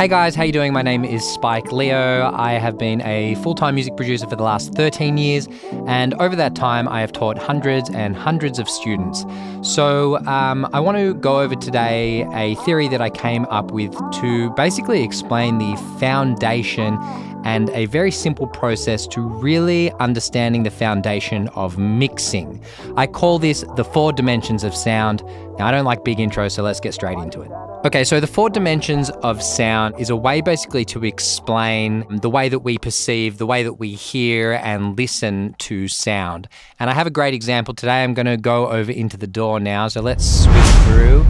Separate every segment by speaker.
Speaker 1: Hey guys, how you doing? My name is Spike Leo. I have been a full-time music producer for the last 13 years, and over that time I have taught hundreds and hundreds of students. So I want to go over today a theory that I came up with to basically explain the foundation and a very simple process to really understanding the foundation of mixing. I call this the 4 dimensions of sound. Now, I don't like big intros, so let's get straight into it. Okay, so the 4 dimensions of sound is a way basically to explain the way that we perceive, the way that we hear and listen to sound. And I have a great example today. I'm gonna go over into the door now, so let's switch through.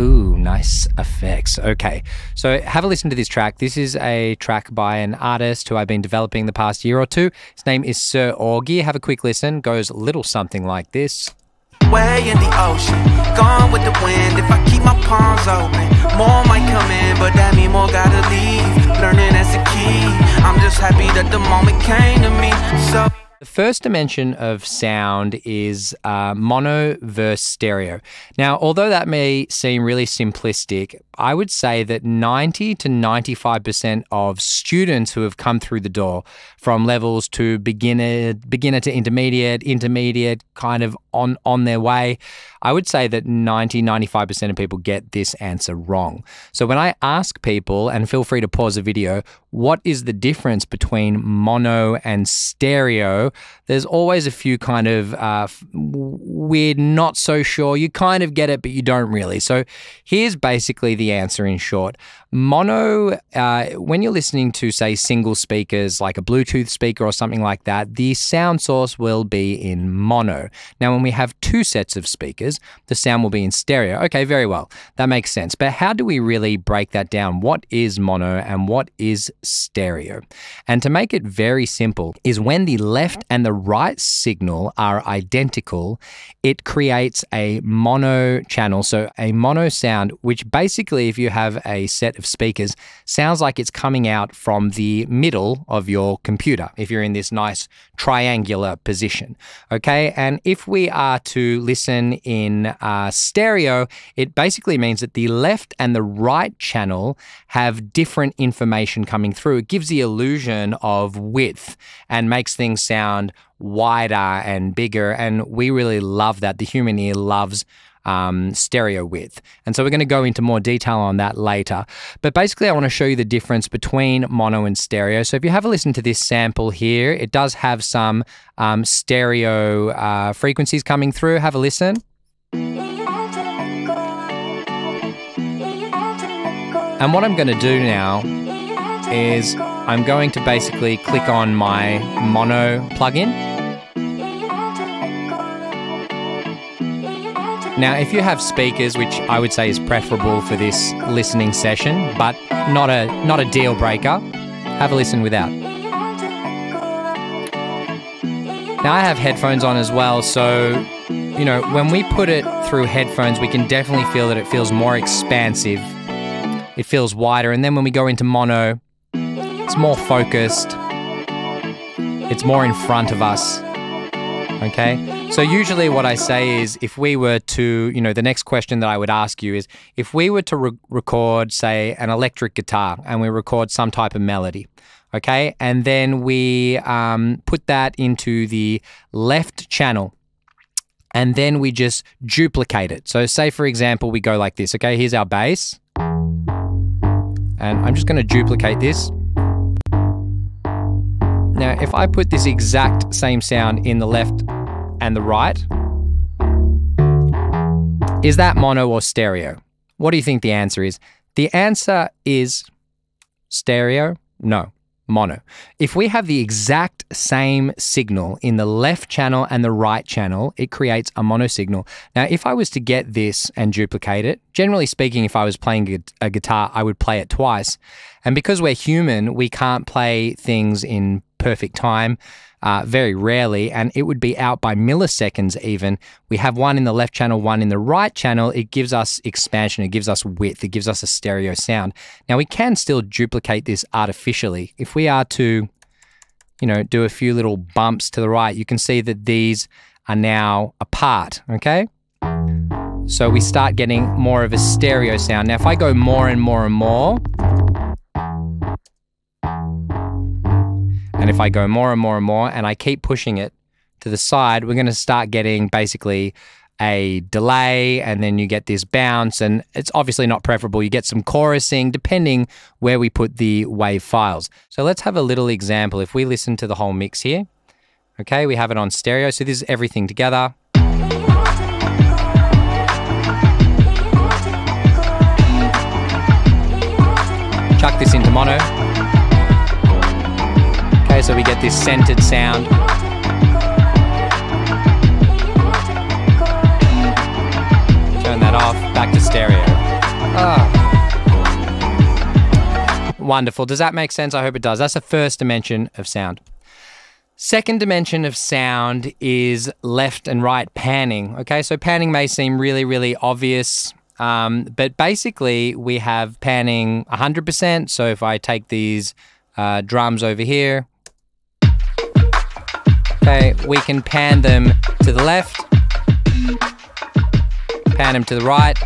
Speaker 1: Ooh, nice effects. Okay, so have a listen to this track. This is a track by an artist who I've been developing the past year or two. His name is Sir Augie. Have a quick listen. Goes a little something like this.
Speaker 2: Way in the ocean, gone with the wind. If I keep my palms open, more might come in, but that mean more gotta leave. Learning that's the key. I'm just happy that the moment came to me. So
Speaker 1: the first dimension of sound is mono versus stereo. Now, although that may seem really simplistic, I would say that 90 to 95% of students who have come through the door from levels to beginner to intermediate, kind of on their way, I would say that 90-95% of people get this answer wrong. So when I ask people, and feel free to pause the video, what is the difference between mono and stereo? There's always a few kind of weird, not so sure. You kind of get it, but you don't really. So here's basically the answer in short. Mono, when you're listening to, say, single speakers, like a Bluetooth speaker or something like that, the sound source will be in mono. Now, when we have 2 sets of speakers, the sound will be in stereo. Okay, very well. That makes sense. But how do we really break that down? What is mono and what is stereo? And to make it very simple is when the left and the right signal are identical, it creates a mono channel. So a mono sound, which basically, if you have a set of speakers, sounds like it's coming out from the middle of your computer, if you're in this nice triangular position. Okay, and if we are to listen in stereo, it basically means that the left and the right channel have different information coming through. It gives the illusion of width and makes things sound wider and bigger, and we really love that. The human ear loves stereo width. And so we're going to go into more detail on that later. But basically, I want to show you the difference between mono and stereo. So if you have a listen to this sample here, it does have some stereo frequencies coming through. Have a listen. And what I'm going to do now is I'm going to basically click on my mono plugin. Now, if you have speakers, which I would say is preferable for this listening session, but not a deal breaker, have a listen without. Now, I have headphones on as well, so, you know, when we put it through headphones, we can definitely feel that it feels more expansive. It feels wider, and then when we go into mono, it's more focused. It's more in front of us. Okay, so usually what I say is if we were to, you know, the next question that I would ask you is if we were to record, say, an electric guitar and we record some type of melody, okay, and then we put that into the left channel and then we just duplicate it. So say, for example, we go like this, okay, here's our bass and I'm just going to duplicate this. Now, if I put this exact same sound in the left and the right, is that mono or stereo? What do you think the answer is? The answer is stereo? No, mono. If we have the exact same signal in the left channel and the right channel, it creates a mono signal. Now, if I was to get this and duplicate it, generally speaking, if I was playing a guitar, I would play it twice. And because we're human, we can't play things in perfect time, very rarely, and it would be out by milliseconds even. We have one in the left channel, one in the right channel. It gives us expansion, it gives us width, it gives us a stereo sound. Now, we can still duplicate this artificially. If we are to, you know, do a few little bumps to the right, you can see that these are now apart, okay? So we start getting more of a stereo sound. Now, if I go more and more and more, if I go more and more and more and I keep pushing it to the side, we're going to start getting basically a delay, and then you get this bounce, and it's obviously not preferable. You get some chorusing depending where we put the wave files. So let's have a little example. If we listen to the whole mix here, okay, we have it on stereo. So this is everything together. Chuck this into mono. Okay, so we get this centered sound. Turn that off, back to stereo. Wonderful. Does that make sense? I hope it does. That's the first dimension of sound. Second dimension of sound is left and right panning. Okay, so panning may seem really, really obvious, but basically we have panning 100%. So if I take these drums over here, okay, we can pan them to the left, pan them to the right,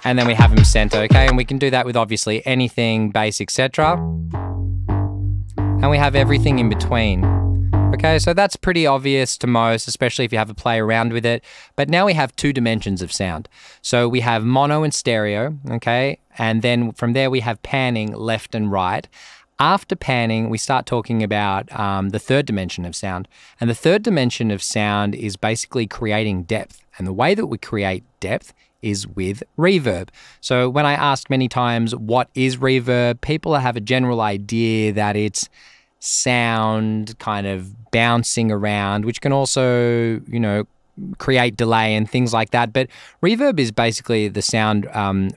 Speaker 1: and then we have them center, okay? And we can do that with obviously anything, bass, etc. And we have everything in between. Okay, so that's pretty obvious to most, especially if you have a play around with it. But now we have two dimensions of sound. So we have mono and stereo, okay? And then from there we have panning left and right. After panning, we start talking about the third dimension of sound. And the third dimension of sound is basically creating depth. And the way that we create depth is with reverb. So when I ask many times, what is reverb? People have a general idea that it's sound kind of bouncing around, which can also, you know, create delay and things like that. But reverb is basically the sound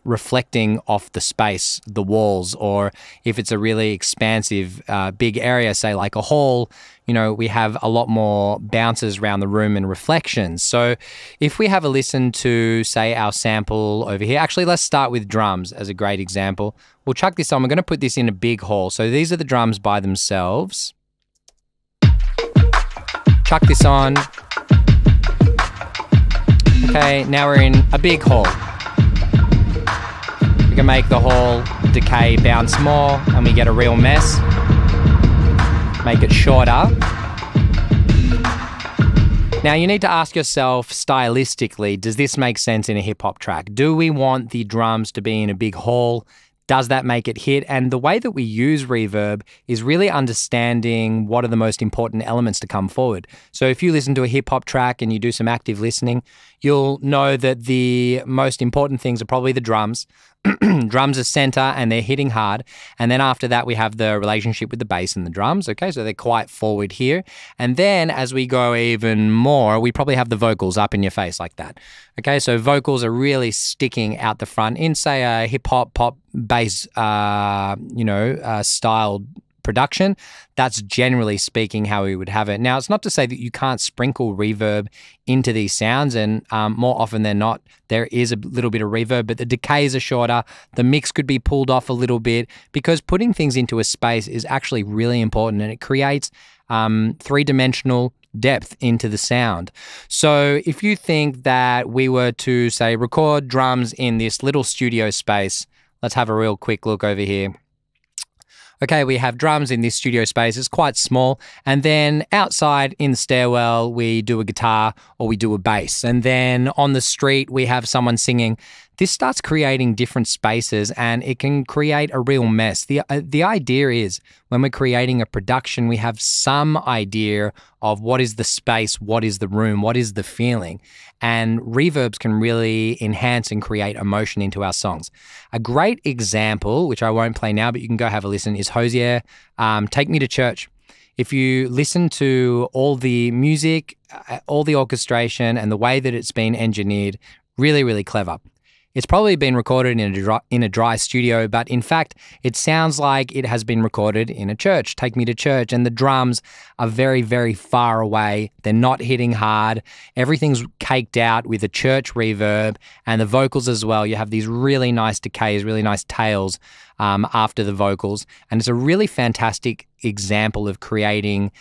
Speaker 1: reflecting off the space, the walls, or if it's a really expansive big area, say like a hall, you know, we have a lot more bounces around the room and reflections. So if we have a listen to, say, our sample over here, actually let's start with drums as a great example. We'll chuck this on. We're going to put this in a big hall. So these are the drums by themselves. Chuck this on. Okay, now we're in a big hall. We can make the hall decay bounce more and we get a real mess. Make it shorter. Now you need to ask yourself stylistically, does this make sense in a hip hop track? Do we want the drums to be in a big hall? Does that make it hit? And the way that we use reverb is really understanding what are the most important elements to come forward. So if you listen to a hip hop track and you do some active listening, you'll know that the most important things are probably the drums. Drums are center and they're hitting hard. And then after that, we have the relationship with the bass and the drums. Okay, so they're quite forward here. And then as we go even more, we probably have the vocals up in your face like that. Okay, so vocals are really sticking out the front in, say, a hip hop, pop, bass, styled production. That's generally speaking how we would have it. Now, it's not to say that you can't sprinkle reverb into these sounds, and more often than not, there is a little bit of reverb, but the decays are shorter. The mix could be pulled off a little bit because putting things into a space is actually really important, and it creates three-dimensional depth into the sound. So if you think that we were to, say, record drums in this little studio space, let's have a real quick look over here. Okay, we have drums in this studio space. It's quite small. And then outside in the stairwell, we do a guitar or we do a bass. And then on the street, we have someone singing. This starts creating different spaces and it can create a real mess. The idea is when we're creating a production, we have some idea of what is the space, what is the room, what is the feeling. And reverbs can really enhance and create emotion into our songs. A great example, which I won't play now, but you can go have a listen, is Hosier, Take Me to Church. If you listen to all the music, all the orchestration and the way that it's been engineered, really, really clever. It's probably been recorded in a dry studio, but in fact, it sounds like it has been recorded in a church. Take Me to Church. And the drums are very, very far away. They're not hitting hard. Everything's caked out with a church reverb and the vocals as well. You have these really nice decays, really nice tails after the vocals. And it's a really fantastic example of creating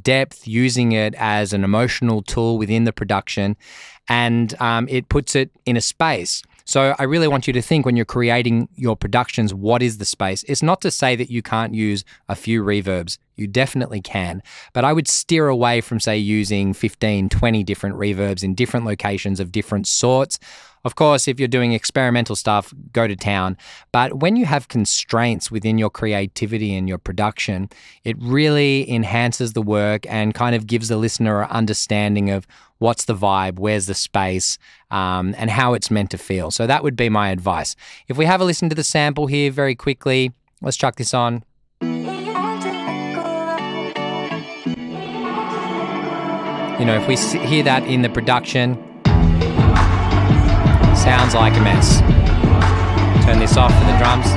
Speaker 1: depth, using it as an emotional tool within the production. And it puts it in a space. So I really want you to think when you're creating your productions, what is the space? It's not to say that you can't use a few reverbs. You definitely can. But I would steer away from, say, using 15, 20 different reverbs in different locations of different sorts. Of course, if you're doing experimental stuff, go to town. But when you have constraints within your creativity and your production, it really enhances the work and kind of gives the listener an understanding of what's the vibe, where's the space, and how it's meant to feel. So that would be my advice. If we have a listen to the sample here very quickly, let's chuck this on. You know, if we hear that in the production, sounds like a mess. Turn this off for the drums.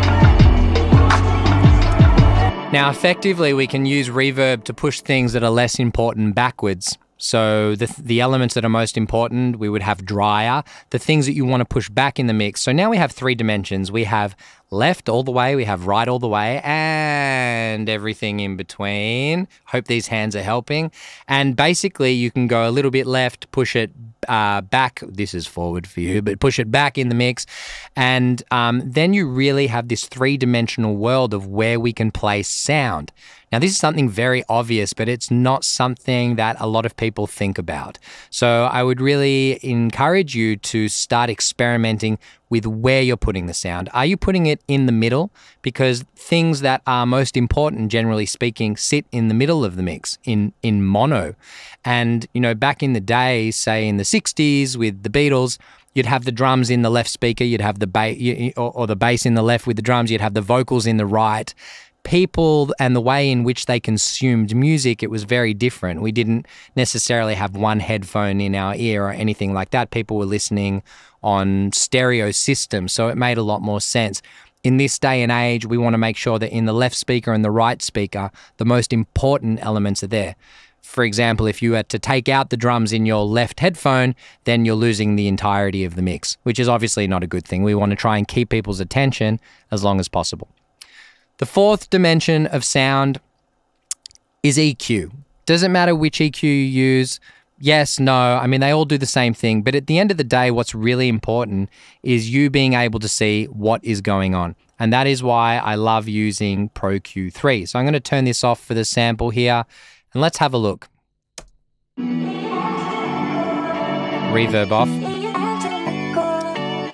Speaker 1: Now, effectively, we can use reverb to push things that are less important backwards. So the elements that are most important, we would have drier, the things that you want to push back in the mix. So now we have 3 dimensions. We have left all the way, we have right all the way, and everything in between. Hope these hands are helping. And basically, you can go a little bit left, push it back. This is forward for you, but push it back in the mix. And then you really have this 3-dimensional world of where we can place sound. Now, this is something very obvious, but it's not something that a lot of people think about. So I would really encourage you to start experimenting with where you're putting the sound. Are you putting it in the middle? Because things that are most important, generally speaking, sit in the middle of the mix in mono. And, you know, back in the day, say in the 60s with the Beatles, you'd have the drums in the left speaker, you'd have the bass, or the bass in the left with the drums, you'd have the vocals in the right. People and the way in which they consumed music, it was very different. We didn't necessarily have one headphone in our ear or anything like that. People were listening on stereo systems, so it made a lot more sense. In this day and age, we want to make sure that in the left speaker and the right speaker, the most important elements are there. For example, if you had to take out the drums in your left headphone, then you're losing the entirety of the mix, which is obviously not a good thing. We want to try and keep people's attention as long as possible. The 4th dimension of sound is EQ. Doesn't matter which EQ you use. Yes, no, I mean, they all do the same thing. But at the end of the day, what's really important is you being able to see what is going on. And that is why I love using Pro Q3. So I'm going to turn this off for the sample here. And let's have a look. Reverb off.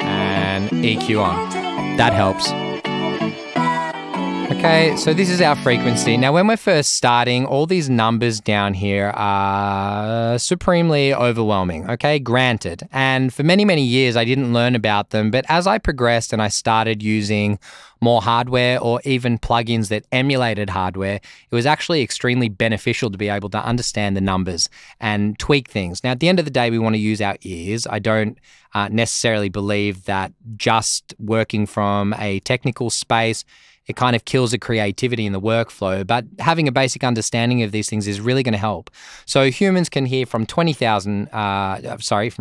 Speaker 1: And EQ on. That helps. Okay, so this is our frequency. Now, when we're first starting, all these numbers down here are supremely overwhelming, okay? Granted. And for many, many years, I didn't learn about them. But as I progressed and I started using more hardware or even plugins that emulated hardware, it was actually extremely beneficial to be able to understand the numbers and tweak things. Now, at the end of the day, we want to use our ears. I don't necessarily believe that just working from a technical space, it kind of kills the creativity in the workflow, but having a basic understanding of these things is really going to help. So humans can hear from from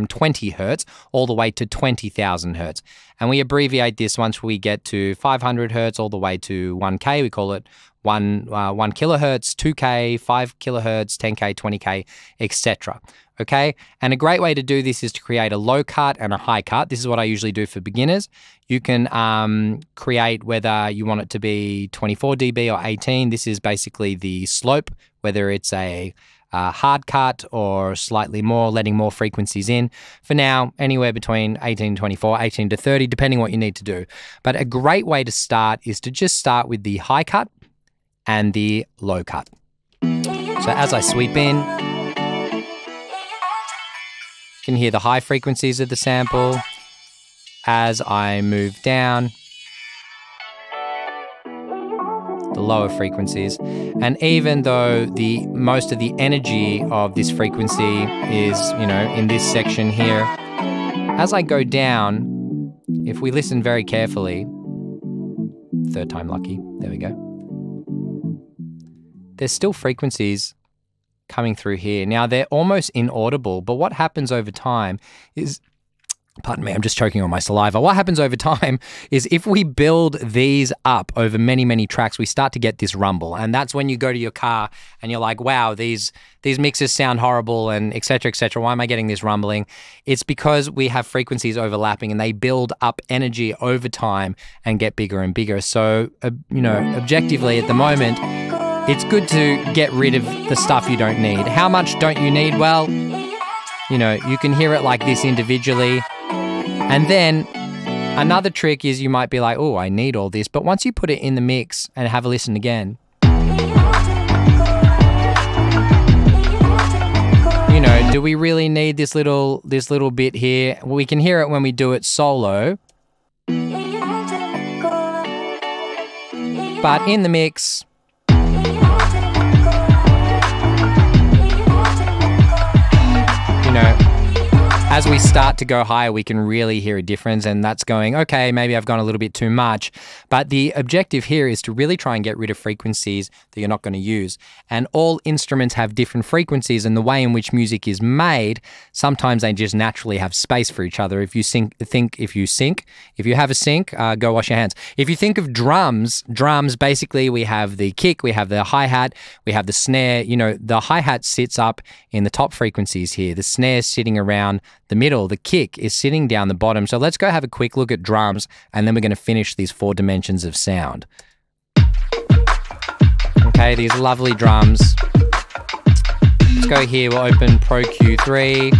Speaker 1: 20 hertz all the way to 20,000 hertz. And we abbreviate this once we get to 500 hertz all the way to 1K. We call it 1 kilohertz, 2K, 5 kilohertz, 10K, 20K, etc. Okay, and a great way to do this is to create a low cut and a high cut. This is what I usually do for beginners. You can create whether you want it to be 24 dB or 18. This is basically the slope, whether it's a hard cut or slightly more, letting more frequencies in. For now, anywhere between 18 and 24, 18 to 30, depending what you need to do. But a great way to start is to just start with the high cut and the low cut. So as I sweep in, you can hear the high frequencies of the sample. As I move down, the lower frequencies. And even though most of the energy of this frequency is, in this section here, as I go down, if we listen very carefully, 3rd time lucky, there we go. There's still frequencies coming through here. Now, they're almost inaudible, but what happens over time is Pardon me, I'm just choking on my saliva. What happens over time is if we build these up over many, many tracks, we start to get this rumble. And that's when you go to your car and you're like, wow, these mixes sound horrible and et cetera, et cetera. Why am I getting this rumbling? It's because we have frequencies overlapping and they build up energy over time and get bigger and bigger. So, objectively at the moment, it's good to get rid of the stuff you don't need. How much don't you need? Well, you can hear it like this individually. And then another trick is you might be like, oh, I need all this. But once you put it in the mix and have a listen again, do we really need this little bit here? Well, we can hear it when we do it solo. But in the mix, as we start to go higher, we can really hear a difference, and that's going, okay, maybe I've gone a little bit too much. But the objective here is to really try and get rid of frequencies that you're not going to use. And all instruments have different frequencies, and the way in which music is made, sometimes they just naturally have space for each other. If you have a sync, go wash your hands. If you think of drums, basically we have the kick, we have the hi-hat, we have the snare. The hi-hat sits up in the top frequencies here. The snare's sitting around the middle, the kick is sitting down the bottom. So let's go have a quick look at drums, and then we're going to finish these 4 dimensions of sound. Okay, these lovely drums. Let's go here, we'll open Pro Q3.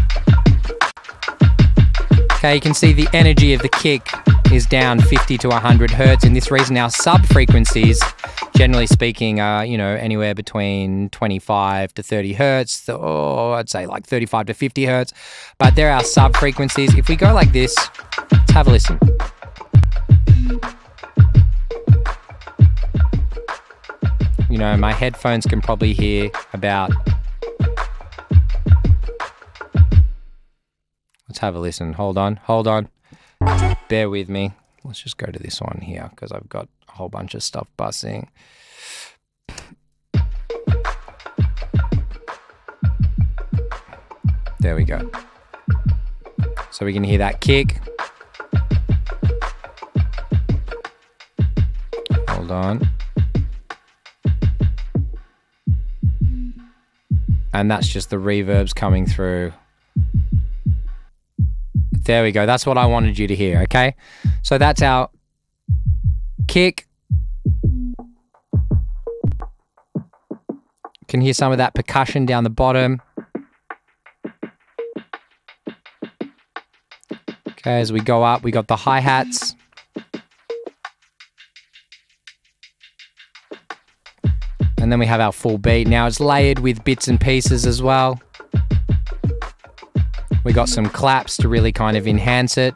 Speaker 1: Okay, you can see the energy of the kick is down 50 to 100 hertz. In this reason, our sub-frequencies, generally speaking, are, anywhere between 25 to 30 hertz, or I'd say like 35 to 50 hertz. But they're our sub-frequencies. If we go like this, let's have a listen. My headphones can probably hear about... Let's have a listen. Hold on. Bear with me. Let's just go to this one here because I've got a whole bunch of stuff buzzing. There we go. So we can hear that kick. Hold on. And that's just the reverbs coming through. There we go. That's what I wanted you to hear, okay? So that's our kick. You can hear some of that percussion down the bottom. Okay, as we go up, we got the hi-hats. And then we have our full beat. Now it's layered with bits and pieces as well. We got some claps to really kind of enhance it.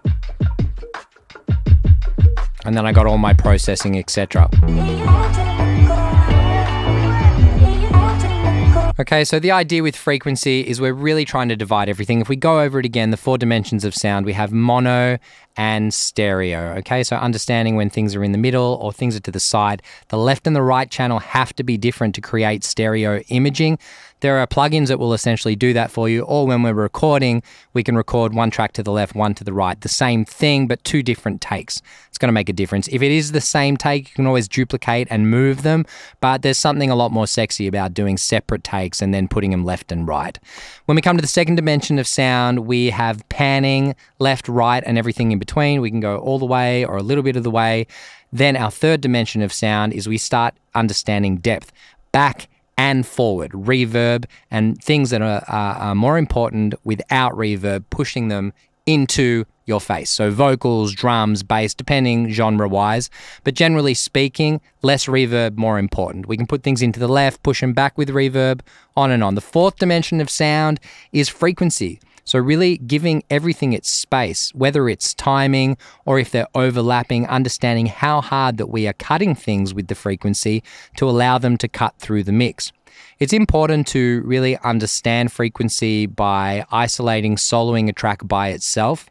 Speaker 1: And then I got all my processing, etc. Okay, so the idea with frequency is we're really trying to divide everything. If we go over it again, the 4 dimensions of sound, we have mono and stereo. Okay, so understanding when things are in the middle or things are to the side. The left and the right channel have to be different to create stereo imaging. There are plugins that will essentially do that for you, or when we're recording, we can record one track to the left, one to the right. The same thing, but 2 different takes. It's going to make a difference. If it is the same take, you can always duplicate and move them, but there's something a lot more sexy about doing separate takes and then putting them left and right. When we come to the 2nd dimension of sound, we have panning, left, right, and everything in between. We can go all the way or a little bit of the way. Then our 3rd dimension of sound is we start understanding depth, back and forward, reverb, and things that are more important without reverb, pushing them into your face. So vocals, drums, bass, depending genre-wise. But generally speaking, less reverb, more important. We can put things into the left, push them back with reverb, on and on. The 4th dimension of sound is frequency. So really giving everything its space, whether it's timing or if they're overlapping, understanding how hard that we are cutting things with the frequency to allow them to cut through the mix. It's important to really understand frequency by isolating, soloing a track by itself,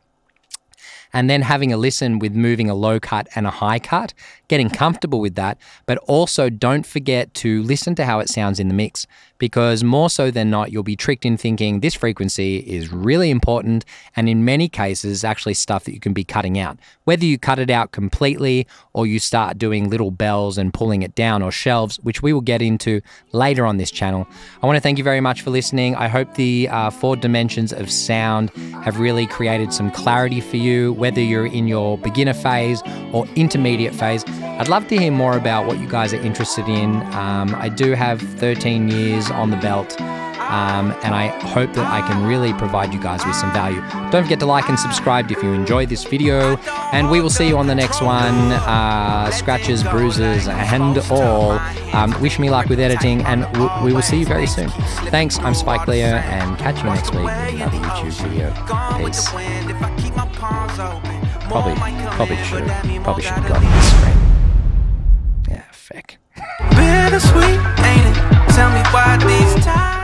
Speaker 1: and then having a listen with moving a low cut and a high cut getting comfortable with that, but also don't forget to listen to how it sounds in the mix, because more so than not, you'll be tricked in thinking this frequency is really important, and in many cases, actually stuff that you can be cutting out. Whether you cut it out completely or you start doing little bells and pulling it down, or shelves, which we will get into later on this channel. I want to thank you very much for listening. I hope the 4 dimensions of sound have really created some clarity for you, whether you're in your beginner phase or intermediate phase. I'd love to hear more about what you guys are interested in. I do have 13 years on the belt, and I hope that I can really provide you guys with some value. Don't forget to like and subscribe if you enjoyed this video, and we will see you on the next one. Scratches, bruises, and all. Wish me luck with editing, and we will see you very soon. Thanks, I'm Spike Leo, and catch you next week with another YouTube video. Peace. Probably should have gotten this straight. Yeah, feck.
Speaker 2: Bittersweet, ain't it? Tell me why these times